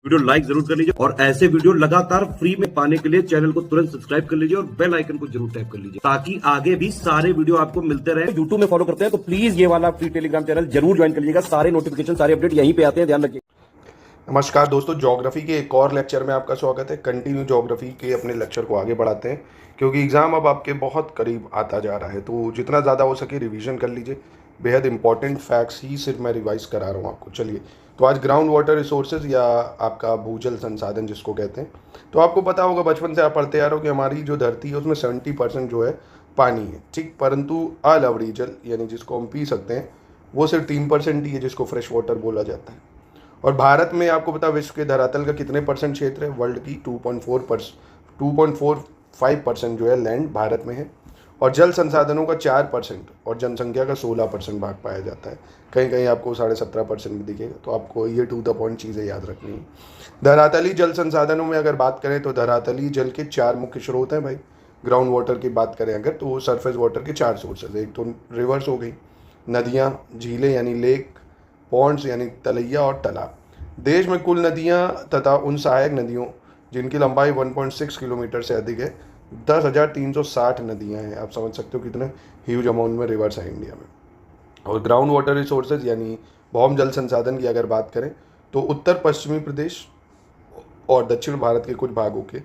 Video like जरूर कर लीजिए और ऐसे वीडियो लगातार फ्री में पाने के लिए चैनल को तुरंत सब्सक्राइब कर लीजिए और बेल आइकन को जरूर टैप कर लीजिए ताकि आगे भी सारे वीडियो आपको मिलते रहे। यूट्यूब में फॉलो करते हैं तो प्लीज ये वाला फ्री टेलीग्राम चैनल जरूर ज्वाइन कर लीजिएगा। सारे नोटिफिकेशन सारे अपडेट यहीं पे आते हैं, ध्यान रखिए। नमस्कार दोस्तों, ज्योग्राफी के एक और लेक्चर में आपका स्वागत है। कंटिन्यू ज्योग्राफी के अपने लेक्चर को आगे बढ़ाते हैं क्योंकि एग्ज़ाम अब आपके बहुत करीब आता जा रहा है, तो जितना ज़्यादा हो सके रिवीजन कर लीजिए। बेहद इंपॉर्टेंट फैक्ट्स ही सिर्फ मैं रिवाइज करा रहा हूँ आपको। चलिए, तो आज ग्राउंड वाटर रिसोर्सेज या आपका भूजल संसाधन जिसको कहते हैं, तो आपको पता होगा बचपन से आप पढ़ते आ रहे हो कि हमारी जो धरती है उसमें 70% जो है पानी है, ठीक। परंतु अलवणीय जल यानी जिसको हम पी सकते हैं वो सिर्फ 3% ही है, जिसको फ्रेश वाटर बोला जाता है। और भारत में आपको पता विश्व के धरातल का कितने परसेंट क्षेत्र है? वर्ल्ड की 2.45% जो है लैंड भारत में है। और जल संसाधनों का 4% और जनसंख्या का 16% भाग पाया जाता है। कहीं कहीं आपको 17.5% भी दिखेगा, तो आपको ये टू द पॉइंट चीज़ें याद रखनी है। धरातलीय जल संसाधनों में अगर बात करें तो धरातलीय जल के 4 मुख्य स्रोत हैं भाई। ग्राउंड वाटर की बात करें अगर तो सरफेस वाटर के 4 सोर्सेज। एक तो रिवर्स हो गई, नदियाँ, झीलें यानी लेक, पॉन्ड्स यानी तलैया और तालाब। देश में कुल नदियां तथा उन सहायक नदियों जिनकी लंबाई 1.6 किलोमीटर से अधिक है 10,360 नदियां हैं। आप समझ सकते हो कितने ह्यूज अमाउंट में रिवर्स है इंडिया में। और ग्राउंड वाटर रिसोर्सेज यानी भौम जल संसाधन की अगर बात करें तो उत्तर पश्चिमी प्रदेश और दक्षिण भारत के कुछ भागों के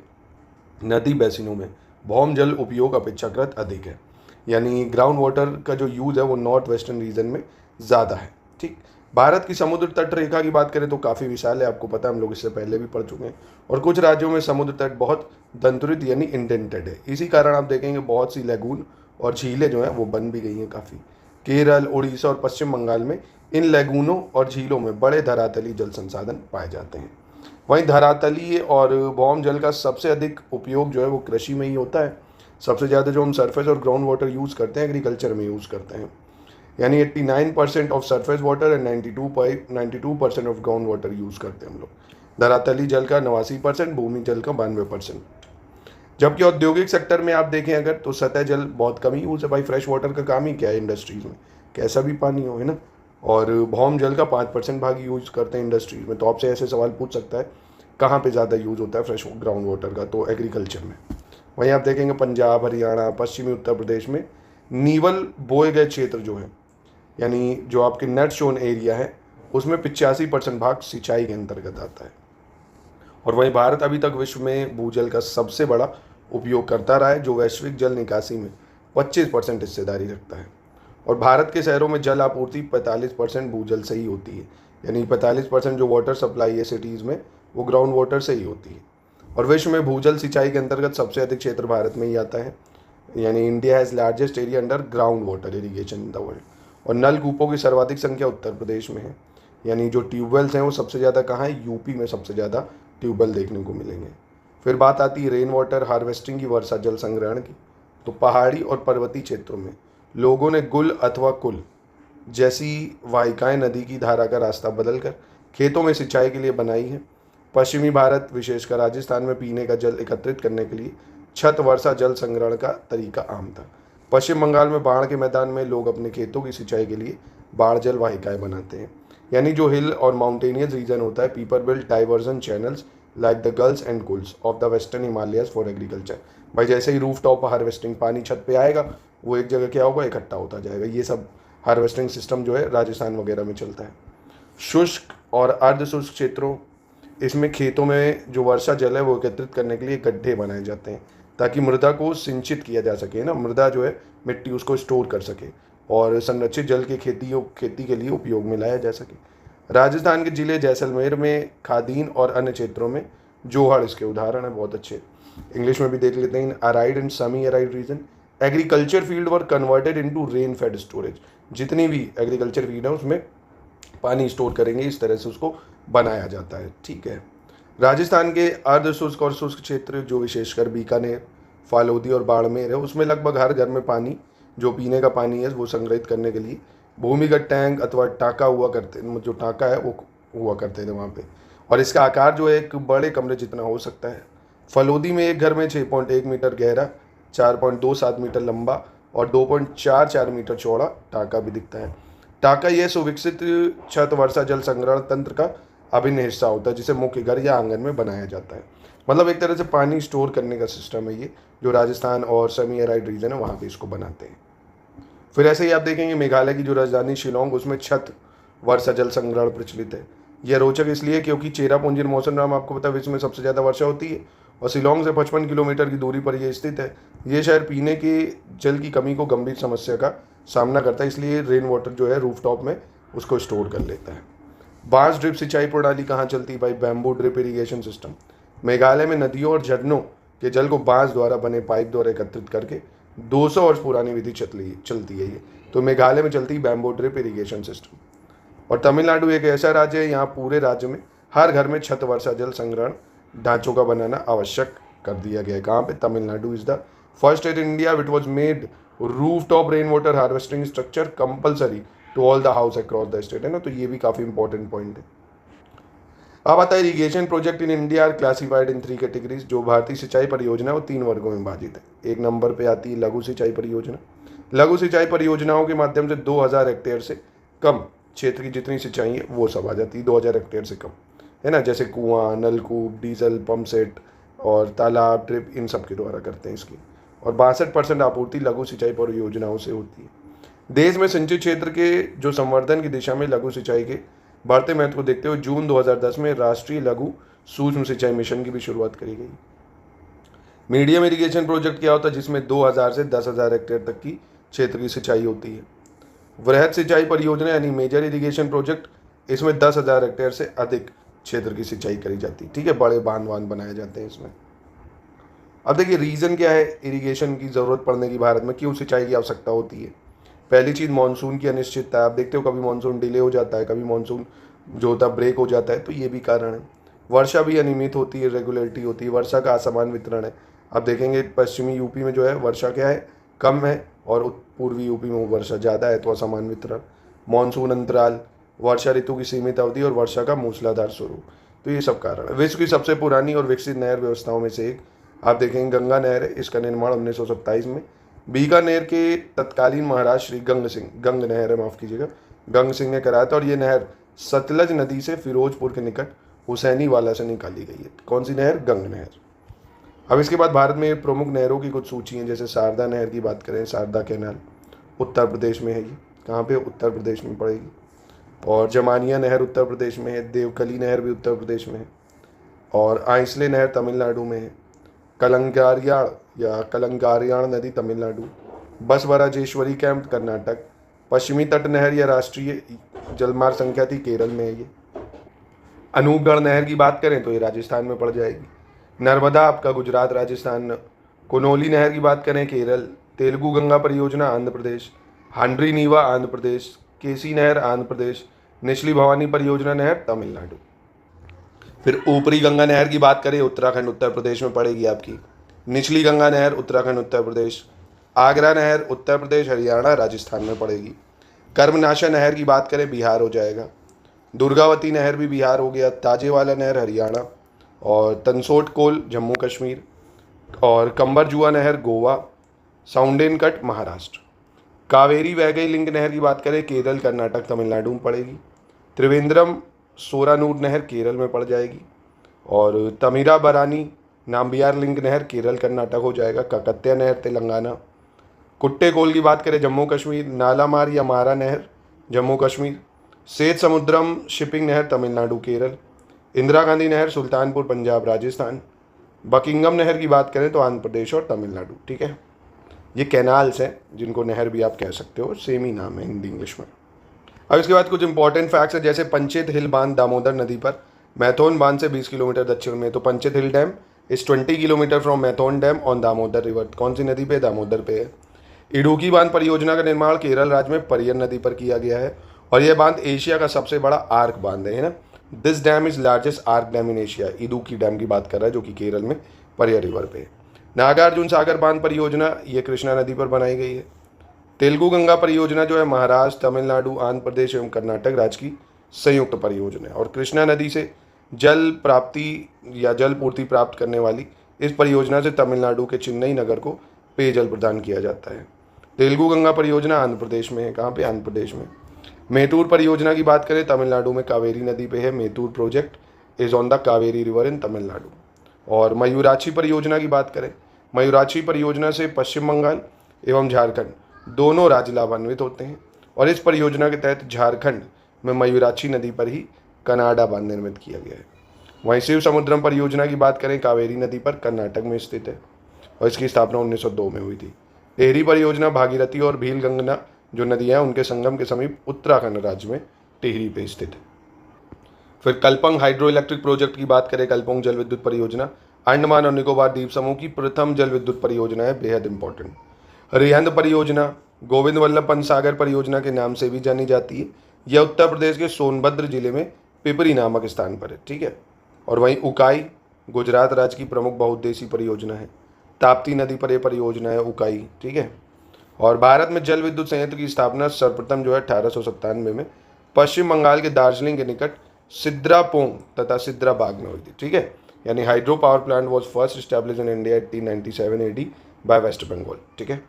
नदी बेसिनों में भौम जल उपयोग अपेक्षाकृत अधिक है। यानी ग्राउंड वाटर का जो यूज़ है वो नॉर्थ वेस्टर्न रीजन में ज़्यादा है, ठीक। भारत की समुद्र तट रेखा की बात करें तो काफ़ी विशाल है, आपको पता है, हम लोग इससे पहले भी पढ़ चुके हैं। और कुछ राज्यों में समुद्र तट बहुत दंतुरित यानी इंडेंटेड है। इसी कारण आप देखेंगे बहुत सी लैगून और झीलें जो हैं वो बन भी गई हैं काफ़ी। केरल, उड़ीसा और पश्चिम बंगाल में इन लैगूनों और झीलों में बड़े धरातलीय जल संसाधन पाए जाते हैं। वहीं धरातलीय और भौम जल का सबसे अधिक उपयोग जो है वो कृषि में ही होता है। सबसे ज़्यादा जो हम सरफेस और ग्राउंड वाटर यूज़ करते हैं एग्रीकल्चर में यूज़ करते हैं। यानी 89% of surface water and 92% of ground water use करते हैं हम लोग। धरातली जल का 89%, भूमि जल का 92%। जबकि औद्योगिक सेक्टर में आप देखें अगर तो सतह जल बहुत कम ही यूज़ है भाई। फ्रेश वाटर का काम ही क्या है इंडस्ट्रीज में, कैसा भी पानी हो, है ना। और भौम जल का 5% भाग यूज़ करते हैं इंडस्ट्रीज में। तो आपसे ऐसे सवाल पूछ सकता है कहाँ पे ज़्यादा यूज़ होता है फ्रेश ग्राउंड वाटर का, तो एग्रीकल्चर में। वहीं आप देखेंगे पंजाब, हरियाणा, पश्चिमी उत्तर प्रदेश में नीवल बोए गए क्षेत्र जो है यानी जो आपके नेट शोन एरिया है उसमें 85% भाग सिंचाई के अंतर्गत आता है। और वहीं भारत अभी तक विश्व में भूजल का सबसे बड़ा उपयोग करता रहा है, जो वैश्विक जल निकासी में 25% हिस्सेदारी रखता है। और भारत के शहरों में जल आपूर्ति 45% भूजल से ही होती है। यानी 45% जो वाटर सप्लाई है सिटीज़ में वो ग्राउंड वाटर से ही होती है। और विश्व में भूजल सिंचाई के अंतर्गत सबसे अधिक क्षेत्र भारत में ही आता है। यानी India has largest area under ground water irrigation in the world. और नलकूपों की सर्वाधिक संख्या उत्तर प्रदेश में है। यानी जो ट्यूबवेल्स हैं वो सबसे ज़्यादा कहाँ है? यूपी में सबसे ज़्यादा ट्यूबवेल देखने को मिलेंगे। फिर बात आती है रेन वाटर हार्वेस्टिंग की, वर्षा जल संग्रहण की। तो पहाड़ी और पर्वतीय क्षेत्रों में लोगों ने गुल अथवा कुल जैसी वाहिकाएँ नदी की धारा का रास्ता बदलकर खेतों में सिंचाई के लिए बनाई है। पश्चिमी भारत विशेषकर राजस्थान में पीने का जल एकत्रित करने के लिए छत वर्षा जल संग्रहण का तरीका आम था। पश्चिम बंगाल में बाढ़ के मैदान में लोग अपने खेतों की सिंचाई के लिए बाढ़ जल वाहिकाएँ बनाते हैं। यानी जो हिल और माउंटेनियस रीजन होता है, people build diversion channels like the guls and kuls of the western Himalayas for agriculture. भाई जैसे ही रूफ टॉप हार्वेस्टिंग, पानी छत पे आएगा वो एक जगह क्या होगा, इकट्ठा होता जाएगा। ये सब हार्वेस्टिंग सिस्टम जो है राजस्थान वगैरह में चलता है। शुष्क और अर्ध शुष्क क्षेत्रों, इसमें खेतों में जो वर्षा जल है वो एकत्रित करने के लिए गड्ढे बनाए जाते हैं ताकि मृदा को सिंचित किया जा सके ना, मृदा जो है मिट्टी उसको स्टोर कर सके और संरक्षित जल के खेती के लिए उपयोग में लाया जा सके। राजस्थान के जिले जैसलमेर में खादीन और अन्य क्षेत्रों में जोहड़ इसके उदाहरण है, बहुत अच्छे। इंग्लिश में भी देख लेते हैं। Arid and semi arid region agriculture field were converted into rain fed storage. जितनी भी एग्रीकल्चर फील्ड है उसमें पानी स्टोर करेंगे, इस तरह से उसको बनाया जाता है, ठीक है। राजस्थान के अर्ध शुष्क और शुष्क क्षेत्र जो विशेषकर बीकानेर, फालोदी और बाड़मेर है उसमें लगभग हर घर में पानी जो पीने का पानी है वो संग्रहित करने के लिए भूमिगत टैंक अथवा टाँका हुआ करते, जो टाँका है वो हुआ करते थे वहाँ पे। और इसका आकार जो है एक बड़े कमरे जितना हो सकता है। फलोदी में एक घर में 6.1 मीटर गहरा, 4.27 मीटर लंबा और 2.44 मीटर चौड़ा टाँका भी दिखता है। टाँका यह सुविकसित छत वर्षा जल संग्रहण तंत्र का अभिन्न हिस्सा होता है जिसे मुख्य घर या आंगन में बनाया जाता है। मतलब एक तरह से पानी स्टोर करने का सिस्टम है ये, जो राजस्थान और सेमी एराइड रीजन है वहाँ पे इसको बनाते हैं। फिर ऐसे ही आप देखेंगे मेघालय की जो राजधानी शिलोंग, उसमें छत वर्षा जल संग्रहण प्रचलित है। यह रोचक इसलिए क्योंकि चेरापूंजी और मौसमराम आपको पता है विश्व में सबसे ज़्यादा वर्षा होती है और शिलोंग से 55 किलोमीटर की दूरी पर यह स्थित है। ये शहर पीने के जल की कमी को गंभीर समस्या का सामना करता है, इसलिए रेन वाटर जो है रूफटॉप में उसको स्टोर कर लेता है। बांस ड्रिप सिंचाई प्रणाली कहाँ चलती है भाई? Bamboo drip irrigation system. Meghalaya में नदियों और झरनों के जल को बांस द्वारा बने पाइप द्वारा एकत्रित करके 200 वर्ष पुरानी विधि चलती है ये। तो मेघालय में चलती है बैम्बू ड्रिप इरीगेशन सिस्टम। और तमिलनाडु एक ऐसा राज्य है, यहाँ पूरे राज्य में हर घर में छत वर्षा जल संग्रहण ढांचों का बनाना आवश्यक कर दिया गया है। कहाँ पे? Tamil Nadu is the first state in India which was made roof top rain water harvesting structure compulsory to all the house across the state, है ना। तो ये भी काफ़ी इंपॉर्टेंट पॉइंट है। अब आता है irrigation project in India are classified in 3 categories. जो भारतीय सिंचाई परियोजना वो 3 वर्गों में विभाजित है। एक नंबर पे आती है लघु सिंचाई परियोजना। लघु सिंचाई परियोजनाओं के माध्यम से 2000 हेक्टेयर से कम क्षेत्र की जितनी सिंचाई है वो सब आ जाती है 2000 हेक्टेयर से कम, है ना। जैसे कुआं, नलकूप, डीजल पंप सेट और तालाब, ड्रिप, इन सब के द्वारा करते हैं इसकी। और 62% आपूर्ति लघु सिंचाई परियोजनाओं से होती है। देश में सिंचित क्षेत्र के जो संवर्धन की दिशा में लघु सिंचाई के बढ़ते महत्व को देखते हुए जून 2010 में राष्ट्रीय लघु सूक्ष्म सिंचाई मिशन की भी शुरुआत करी गई। मीडियम इरिगेशन प्रोजेक्ट क्या होता है? जिसमें 2000 से 10,000 हेक्टेयर तक की क्षेत्र की सिंचाई होती है। वृहद सिंचाई परियोजना यानी मेजर इरिगेशन प्रोजेक्ट, इसमें 10,000 हेक्टेयर से अधिक क्षेत्र की सिंचाई करी जाती है। ठीक है, बड़े बांध बनाए जाते हैं इसमें। अब देखिए रीज़न क्या है इरिगेशन की ज़रूरत पड़ने की भारत में, क्यों सिंचाई की आवश्यकता होती है? पहली चीज़ मानसून की अनिश्चितता है। आप देखते हो कभी मानसून डिले हो जाता है, कभी मानसून जो होता है ब्रेक हो जाता है, तो ये भी कारण है। वर्षा भी अनियमित होती है, रेगुलरिटी होती है, वर्षा का असमान वितरण है। आप देखेंगे पश्चिमी यूपी में जो है वर्षा क्या है, कम है, और पूर्वी यूपी में वर्षा ज़्यादा है, तो असमान वितरण। मानसून अंतराल, वर्षा ऋतु की सीमित अवधि और वर्षा का मूसलाधार स्वरूप, तो ये सब कारण है। विश्व की सबसे पुरानी और विकसित नहर व्यवस्थाओं में से एक आप देखेंगे गंगा नहर है। इसका निर्माण 1927 में बीकानेर के तत्कालीन महाराज श्री गंग नहर है, माफ़ कीजिएगा, गंग सिंह ने कराया था। और ये नहर सतलज नदी से फिरोजपुर के निकट हुसैनीवाला से निकाली गई है। कौन सी नहर? गंग नहर। अब इसके बाद भारत में प्रमुख नहरों की कुछ सूची हैं। जैसे शारदा नहर की बात करें, शारदा कैनाल उत्तर प्रदेश में है। ये कहाँ पे? उत्तर प्रदेश में पड़ेगी। और जमानिया नहर उत्तर प्रदेश में है। देवकली नहर भी उत्तर प्रदेश में है। और आइसले नहर तमिलनाडु में है। कलंगारियाण नदी तमिलनाडु। बसवराजेश्वरी कैंप कर्नाटक। पश्चिमी तट नहर या राष्ट्रीय जलमार्ग संख्या थी केरल में है ये। अनूपगढ़ नहर की बात करें तो ये राजस्थान में पड़ जाएगी। नर्मदा आपका गुजरात राजस्थान। कोनोली नहर की बात करें केरल। तेलुगु गंगा परियोजना आंध्र प्रदेश। हांड्री नीवा आंध्र प्रदेश। केसी नहर आंध्र प्रदेश। निचली भवानी परियोजना नहर तमिलनाडु। फिर ऊपरी गंगा नहर की बात करें उत्तराखंड उत्तर प्रदेश में पड़ेगी आपकी। निचली गंगा नहर उत्तराखंड उत्तर प्रदेश। आगरा नहर उत्तर प्रदेश हरियाणा राजस्थान में पड़ेगी। कर्मनाशा नहर की बात करें बिहार हो जाएगा। दुर्गावती नहर भी बिहार हो गया। ताजेवाला नहर हरियाणा। और तनसोट कोल जम्मू कश्मीर। और कंबरजुआ नहर गोवा। साउंडेन कट महाराष्ट्र। कावेरी वैगई लिंक नहर की बात करें केरल कर्नाटक तमिलनाडु में पड़ेगी। त्रिवेंद्रम सोरानूर नहर केरल में पड़ जाएगी। और तमीरा बरानी नाम्बियार लिंक नहर केरल कर्नाटक हो जाएगा। ककत्या नहर तेलंगाना। कुट्टे कोल की बात करें जम्मू कश्मीर। नालामार या मारा नहर जम्मू कश्मीर। सेठ समुद्रम शिपिंग नहर तमिलनाडु केरल। इंदिरा गांधी नहर सुल्तानपुर पंजाब राजस्थान। बकिंगम नहर की बात करें तो आंध्र प्रदेश और तमिलनाडु। ठीक है, ये कैनाल्स हैं जिनको नहर भी आप कह सकते हो, सेम ही नाम है हिंदी इंग्लिश में। अब इसके बाद कुछ इंपॉर्टेंट फैक्ट्स हैं। जैसे पंचेत हिल बांध दामोदर नदी पर मैथोन बांध से 20 किलोमीटर दक्षिण में। तो पंचेत हिल dam is 20 kilometre from Maithon dam on Damodar river. कौन सी नदी पे? दामोदर पे है। इडुक्की बांध परियोजना का निर्माण केरल राज्य में परियर नदी पर किया गया है। और यह बांध एशिया का सबसे बड़ा आर्क बांध है ना। This dam is largest arc dam in Asia. Idukki dam की बात कर रहा है जो कि केरल में परियर रिवर पे है। नागार्जुन सागर बांध परियोजना ये कृष्णा नदी पर बनाई गई है। तेलुगु गंगा परियोजना जो है महाराष्ट्र, तमिलनाडु, आंध्र प्रदेश एवं कर्नाटक राज्य की संयुक्त परियोजना है। और कृष्णा नदी से जल प्राप्ति या जल पूर्ति प्राप्त करने वाली इस परियोजना से तमिलनाडु के चेन्नई नगर को पेयजल प्रदान किया जाता है। तेलुगु गंगा परियोजना आंध्र प्रदेश में है। कहाँ पे? आंध्र प्रदेश में। मेतूर परियोजना की बात करें तमिलनाडु में कावेरी नदी पे है। Mettur project is on the Kaveri river in Tamil Nadu. और मयूराक्षी परियोजना की बात करें, मयूराक्षी परियोजना से पश्चिम बंगाल एवं झारखंड दोनों राज्य लाभान्वित होते हैं। और इस परियोजना के तहत झारखंड में मयूराक्षी नदी पर ही कनाडा बांध निर्मित किया गया है। वहीं शिव समुद्रम परियोजना की बात करें, कावेरी नदी पर कर्नाटक में स्थित है और इसकी स्थापना 1902 में हुई थी। टेहरी परियोजना भागीरथी और भील गंगना जो नदियां हैं उनके संगम के समीप उत्तराखंड राज्य में टेहरी पे स्थित है। फिर कल्पंग हाइड्रो इलेक्ट्रिक प्रोजेक्ट की बात करें, कल्पंग जल विद्युत परियोजना अंडमान और निकोबार द्वीप समूह की प्रथम जल विद्युत परियोजना है, बेहद इंपॉर्टेंट। रिहंद परियोजना गोविंद वल्लभ पंत सागर परियोजना के नाम से भी जानी जाती है। यह उत्तर प्रदेश के सोनभद्र जिले में पिपरी नामक स्थान पर है, ठीक है। और वहीं उकाई गुजरात राज्य की प्रमुख बहुउद्देशीय परियोजना है। ताप्ती नदी पर यह परियोजना है उकाई, ठीक है। और भारत में जल विद्युत संयंत्र की स्थापना सर्वप्रथम जो है 1897 में पश्चिम बंगाल के दार्जिलिंग के निकट सिद्रापोंग तथा सिद्राबाग में हुई थी, ठीक है। यानी hydro power plant was first establish in India 1897 AD by West Bengal, ठीक है।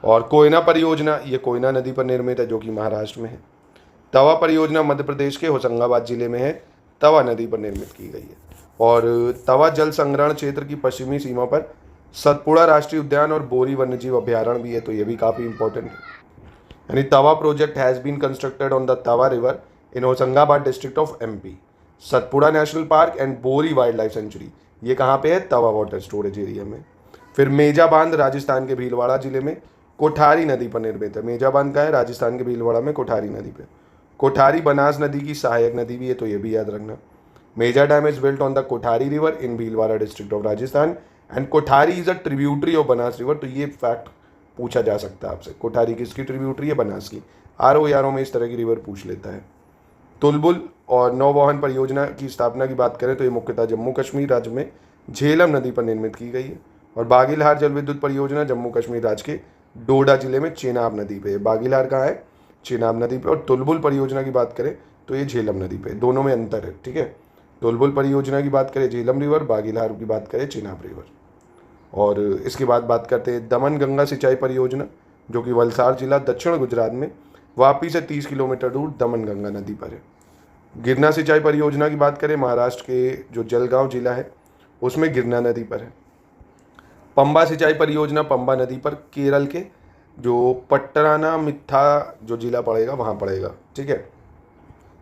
और कोयना परियोजना ये कोयना नदी पर निर्मित है जो कि महाराष्ट्र में है। तवा परियोजना मध्य प्रदेश के होशंगाबाद जिले में है, तवा नदी पर निर्मित की गई है। और तवा जल संग्रहण क्षेत्र की पश्चिमी सीमा पर सतपुड़ा राष्ट्रीय उद्यान और बोरी वन्यजीव अभ्यारण्य भी है, तो ये भी काफ़ी इंपॉर्टेंट है। यानी Tawa project has been constructed on the Tawa river in Hoshangabad district of MP। Satpura national park and Bori wildlife sanctuary ये कहाँ पे है, तवा वाटर स्टोरेज एरिया में। फिर मेजा बांध राजस्थान के भीलवाड़ा जिले में कोठारी नदी पर निर्मित है। मेजा बांध का है राजस्थान के भीलवाड़ा में कोठारी नदी पे। कोठारी बनास नदी की सहायक नदी भी है, तो ये भी याद रखना। Meja dam is built on the Kothari river in Bhilwara district of Rajasthan and Kothari is a tributary of Banas river. तो ये फैक्ट पूछा जा सकता है आपसे, कोठारी किसकी ट्रिब्यूटरी है, बनास की। RO में इस तरह की रिवर पूछ लेता है। तुलबुल और नौवहन परियोजना की स्थापना की बात करें तो ये मुख्यतः जम्मू कश्मीर राज्य में झेलम नदी पर निर्मित की गई है। और बागीलहार जल विद्युत परियोजना जम्मू कश्मीर राज्य के डोडा जिले में चेनाब नदी पे है। बागीलहार कहाँ है, चेनाब नदी पे। और तुलबुल परियोजना की बात करें तो ये झेलम नदी पे, दोनों में अंतर है, ठीक है। तुलबुल परियोजना की बात करें झेलम रिवर, बागीलहार की बात करें चेनाब रिवर। और इसके बाद बात करते हैं दमन गंगा सिंचाई परियोजना जो कि वलसाड जिला दक्षिण गुजरात में वापी से 30 किलोमीटर दूर दमन गंगा नदी पर है। गिरना सिंचाई परियोजना की बात करें महाराष्ट्र के जो जलगांव जिला है उसमें गिरना नदी पर है। पंबा सिंचाई परियोजना पंबा नदी पर केरल के जो पट्टाना मिट्ठा जो जिला पड़ेगा वहाँ पड़ेगा, ठीक है।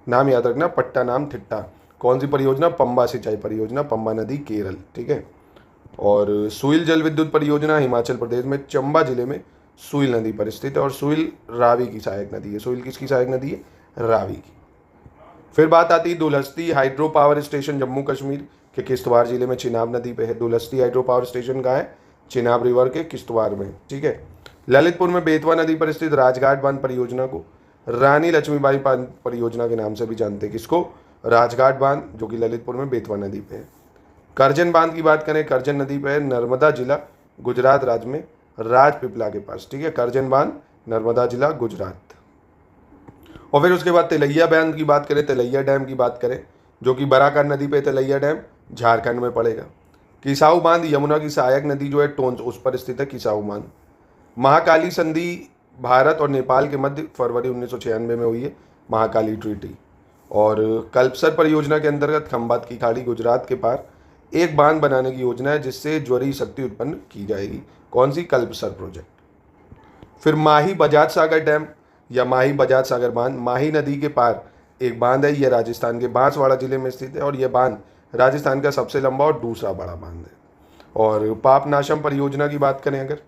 नाम याद रखना, पट्टानाम थिट्टा। कौन सी परियोजना, पंबा सिंचाई परियोजना, पंबा नदी केरल, ठीक है। और सुइल जल विद्युत परियोजना हिमाचल प्रदेश में चंबा जिले में सुइल नदी पर स्थित है। और सुइल रावी की सहायक नदी है। सुइल किसकी सहायक नदी है, रावी की। फिर बात आती है Dulhasti hydro power station Jammu Kashmir के किश्तवाड़ जिले में चिनाब नदी पे है। दुलहस्ती हाइड्रो पावर स्टेशन कहाँ है, चिनाब रिवर के किश्तवाड़ में, ठीक है। ललितपुर में बेतवा नदी पर स्थित राजघाट बांध परियोजना को रानी लक्ष्मीबाई बांध परियोजना के नाम से भी जानते हैं। किसको, राजघाट बांध जो कि ललितपुर में बेतवा नदी पे है। करजन बांध की बात करें, करजन नदी पे है, नर्मदा जिला गुजरात राज्य में राजपीपला के पास, ठीक है। करजन बांध नर्मदा जिला गुजरात। और फिर उसके बाद तिलैया बांध की बात करें, तिलैया डैम की बात करें जो कि बराकर नदी पे तिलैया डैम झारखंड में पड़ेगा। किसाऊ बांध यमुना की सहायक नदी जो है टोंस उस पर स्थित है किसाऊ बांध। महाकाली संधि भारत और नेपाल के मध्य फरवरी 1996 में हुई है, महाकाली ट्रीटी। और कल्पसर परियोजना के अंतर्गत खंबात की खाड़ी गुजरात के पार एक बांध बनाने की योजना है जिससे ज्वरीय शक्ति उत्पन्न की जाएगी। कौन सी, कल्पसर प्रोजेक्ट। फिर माही बजाज सागर डैम या माही बजाज सागर बांध माही नदी के पार एक बांध है। यह राजस्थान के बांसवाड़ा जिले में स्थित है और यह बांध राजस्थान का सबसे लंबा और दूसरा बड़ा बांध है। और पापनाशम परियोजना की बात करें अगर,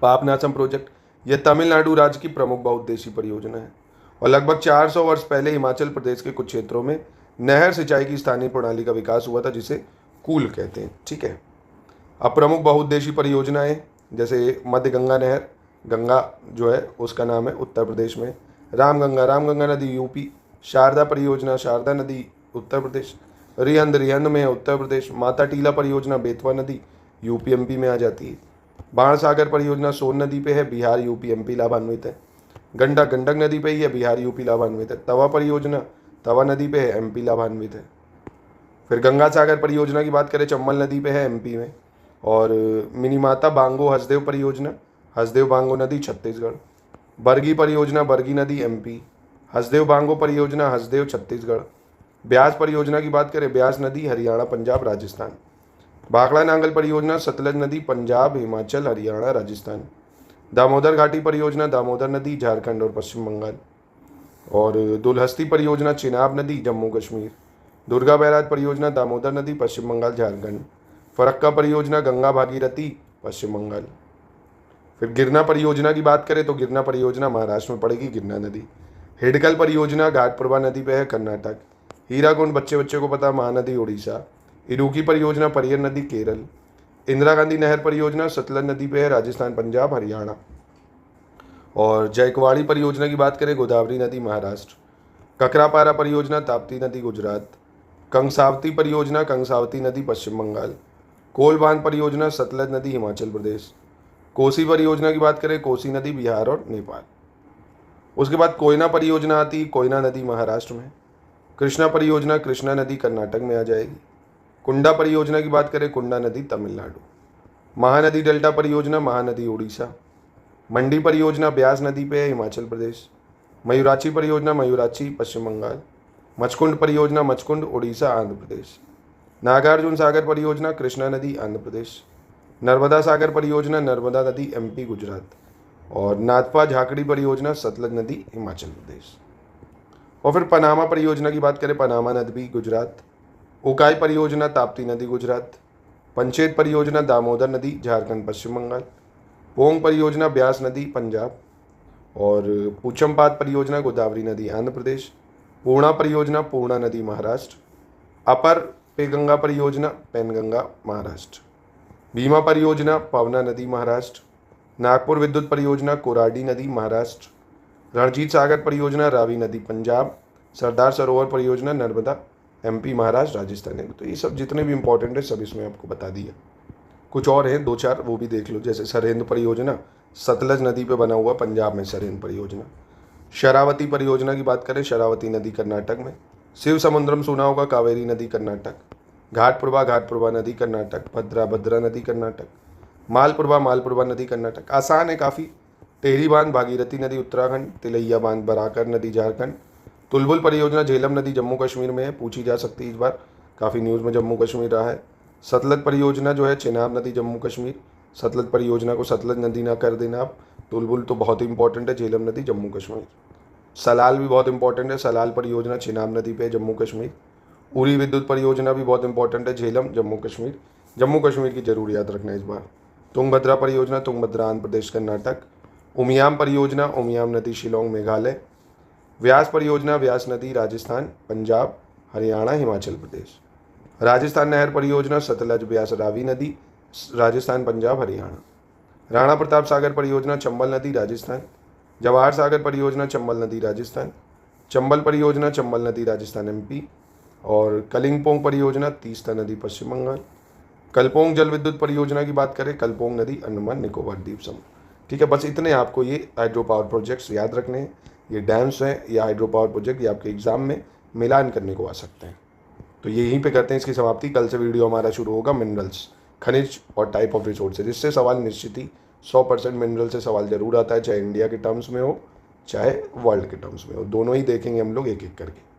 पापनाशम प्रोजेक्ट यह तमिलनाडु राज्य की प्रमुख बहुउद्देशीय परियोजना है। और लगभग 400 वर्ष पहले हिमाचल प्रदेश के कुछ क्षेत्रों में नहर सिंचाई की स्थानीय प्रणाली का विकास हुआ था जिसे कूल कहते हैं, ठीक है। अब प्रमुख बहुउद्देशीय परियोजनाएं जैसे मध्य गंगा नहर, गंगा जो है उसका नाम है उत्तर प्रदेश में। रामगंगा नदी यूपी। शारदा परियोजना, शारदा नदी उत्तर प्रदेश। रिहंद में है उत्तर प्रदेश। माता टीला परियोजना बेतवा नदी यूपी MP में आ जाती है। बाण सागर परियोजना सोन नदी पे है, बिहार यूपी MP लाभान्वित है। गंडक नदी पे ही है, बिहार यूपी लाभान्वित है। तवा परियोजना तवा नदी पे है, MP लाभान्वित है। फिर गंगा सागर परियोजना की बात करें चंबल नदी पे है MP में। और मिनीमाता बांगो हसदेव परियोजना हसदेव बांगो नदी छत्तीसगढ़। बरगी परियोजना बरगी नदी MP। हसदेव बांगो परियोजना हसदेव छत्तीसगढ़। ब्यास परियोजना की बात करें, ब्यास नदी हरियाणा पंजाब राजस्थान। भाखड़ा नांगल परियोजना सतलज नदी पंजाब हिमाचल हरियाणा राजस्थान। दामोदर घाटी परियोजना दामोदर नदी झारखंड और पश्चिम बंगाल। और दुलहस्ती परियोजना चिनाब नदी जम्मू कश्मीर। दुर्गा बैराज परियोजना दामोदर नदी पश्चिम बंगाल झारखंड। फरक्का परियोजना गंगा भागीरथी पश्चिम बंगाल। फिर गिरना परियोजना की बात करें तो गिरना परियोजना महाराष्ट्र में पड़ेगी, गिरना नदी। हिडकल परियोजना घाटप्रभा नदी पे है, कर्नाटक। हीराकुंड बच्चे बच्चे को पता, महानदी उड़ीसा। इडुकी परियोजना परियर नदी केरल। इंदिरा गांधी नहर परियोजना सतलज नदी पे है, राजस्थान पंजाब हरियाणा। और जयकवाड़ी परियोजना की बात करें, गोदावरी नदी महाराष्ट्र। ककरापारा परियोजना ताप्ती नदी गुजरात। कंसावती परियोजना कंसावती नदी पश्चिम बंगाल। कोल बांध परियोजना सतलज नदी हिमाचल प्रदेश। कोसी परियोजना की बात करें, कोसी नदी बिहार और नेपाल। उसके बाद कोयना परियोजना आती, कोयना नदी महाराष्ट्र में। कृष्णा परियोजना कृष्णा नदी कर्नाटक में आ जाएगी। कुंडा परियोजना की बात करें, कुंडा नदी तमिलनाडु। महानदी डेल्टा परियोजना महानदी उड़ीसा। मंडी परियोजना ब्यास नदी पे है, हिमाचल प्रदेश। मयूराक्षी परियोजना मयूराक्षी पश्चिम बंगाल। मचकुंड परियोजना मचकुंड उड़ीसा आंध्र प्रदेश। नागार्जुन सागर परियोजना कृष्णा नदी आंध्र प्रदेश। नर्मदा सागर परियोजना नर्मदा नदी एमपी गुजरात। और नाथपा झाकड़ी परियोजना सतलज नदी हिमाचल प्रदेश। और फिर पनामा परियोजना की बात करें, पनामा नदी गुजरात। उकाई परियोजना ताप्ती नदी गुजरात। पंचेत परियोजना दामोदर नदी झारखंड पश्चिम बंगाल। पोंग परियोजना ब्यास नदी पंजाब। और पूचमपात परियोजना गोदावरी नदी आंध्र प्रदेश। पूर्णा परियोजना पूर्णा नदी महाराष्ट्र। अपर पेगंगा परियोजना पेनगंगा महाराष्ट्र। भीमा परियोजना पवना नदी महाराष्ट्र। नागपुर विद्युत परियोजना कोराडी नदी महाराष्ट्र। रणजीत सागर परियोजना रावी नदी पंजाब। सरदार सरोवर परियोजना नर्मदा एमपी महाराष्ट्र राजस्थान। तो ये सब जितने भी इंपॉर्टेंट है सब इसमें आपको बता दिया। कुछ और हैं दो चार, वो भी देख लो, जैसे सरेंद्र परियोजना सतलज नदी पे बना हुआ पंजाब में सरेंद्र परियोजना। शरावती परियोजना की बात करें, शरावती नदी कर्नाटक में। शिव समुद्रम सुना होगा, कावेरी नदी कर्नाटक। घाटप्रभा नदी कर्नाटक। भद्रा भद्रा नदी कर्नाटक। मालप्रभा नदी कर्नाटक। आसान है काफ़ी। टेहरी बांध भागीरथी नदी उत्तराखंड। तिलैया बांध बराकर नदी झारखंड। तुलबुल परियोजना झेलम नदी जम्मू कश्मीर में है, पूछी जा सकती है इस बार, काफ़ी न्यूज़ में जम्मू कश्मीर रहा है। सतलज परियोजना जो है चेनाब नदी जम्मू कश्मीर। सतलज परियोजना को सतलज नदी ना कर देना आप। तुलबुल तो बहुत इंपॉर्टेंट है, झेलम नदी जम्मू कश्मीर। सलाल भी बहुत इंपॉर्टेंट है, सलाल परियोजना चेनाब नदी पे जम्मू कश्मीर। उरी विद्युत परियोजना भी बहुत इंपॉर्टेंट है, झेलम जम्मू कश्मीर। जम्मू कश्मीर की जरूर याद रखना इस बार। तुंगभद्रा परियोजना तुंगभद्रा आंध्र प्रदेश कर्नाटक। उमियाम परियोजना उमियाम नदी शिलोंग मेघालय। व्यास परियोजना व्यास नदी राजस्थान पंजाब हरियाणा हिमाचल प्रदेश। राजस्थान नहर परियोजना सतलज ब्यास रावी नदी राजस्थान पंजाब हरियाणा। राणा प्रताप सागर परियोजना चंबल नदी राजस्थान। जवाहर सागर परियोजना चंबल नदी राजस्थान। चंबल परियोजना चंबल नदी राजस्थान एमपी। और कलिंगपोंग परियोजना तीस्ता नदी पश्चिम बंगाल। कलपोंग जल विद्युत परियोजना की बात करें, कलपोंग नदी अंडमान निकोबार द्वीप समूह। ठीक है, बस इतने आपको ये हाइड्रो पावर प्रोजेक्ट्स याद रखने हैं। ये डैम्स हैं या हाइड्रो पावर प्रोजेक्ट, ये आपके एग्जाम में मिलान करने को आ सकते हैं। तो यहीं पे करते हैं इसकी समाप्ति। कल से वीडियो हमारा शुरू होगा मिनरल्स, खनिज और टाइप ऑफ रिसोर्सेज। जिससे सवाल निश्चित ही 100% मिनरल से सवाल जरूर आता है, चाहे इंडिया के टर्म्स में हो चाहे वर्ल्ड के टर्म्स में हो, दोनों ही देखेंगे हम लोग एक एक करके।